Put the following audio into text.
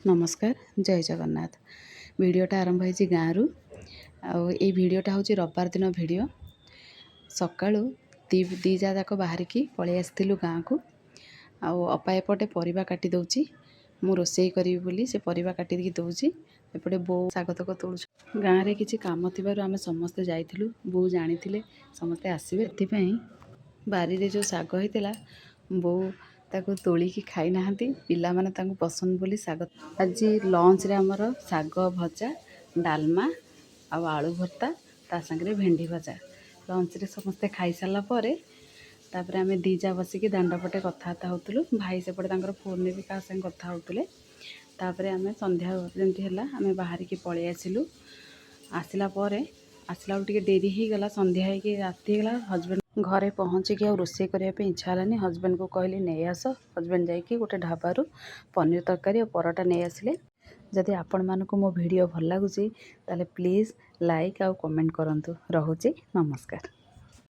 नमस्कार जय जगन्नाथ। भिडटा आरंभ होती गाँव आई भिडटा हूँ रविवार दिन भिड सकाळु दीजा जाक बाहरिकी पलि आसलु गाँ को अपा एपटे परिबा काटी दौची मु रोसई करी बोली से परिबा काटी दौची एपटे बो सागतक तोड़ गाँव में किसी काम थी आम समस्ते जाइलु बो जानी समस्ते आसबे से बारी रे जो साग होता बो ताको तोलिकी खाई नाहांती पिला माने तांको पसंद बोली साग आज लंच रे हमर साग भजा डालमा आ आलू भर्ता ता संगे भेंडी भजा लंच रे समस्ते खाई सारा पर तापर आम दीजा बसिकी दांडपटे कथबार्ता होतुलु भाई सेपटे तांकर फोन में भी क्या संगे कथा होतुले तापर आम संध्या जमती है आम बाहरिकी पलि आसिलु आसला आसला टे डेरी हो गला संध्या हो राति गला हजबैंड घरे पहुँचिकी रोषे करने इच्छा है हजबैंड को कहली नहीं आस हजबैंड जाकि गोटे ढाबारू पनीर तरकारी और परोटा नहीं आसिले जदि आपण मानकु मो वीडियो भल लगुच ताले प्लीज़ लाइक आउ कमेंट करंतु। रहुची नमस्कार।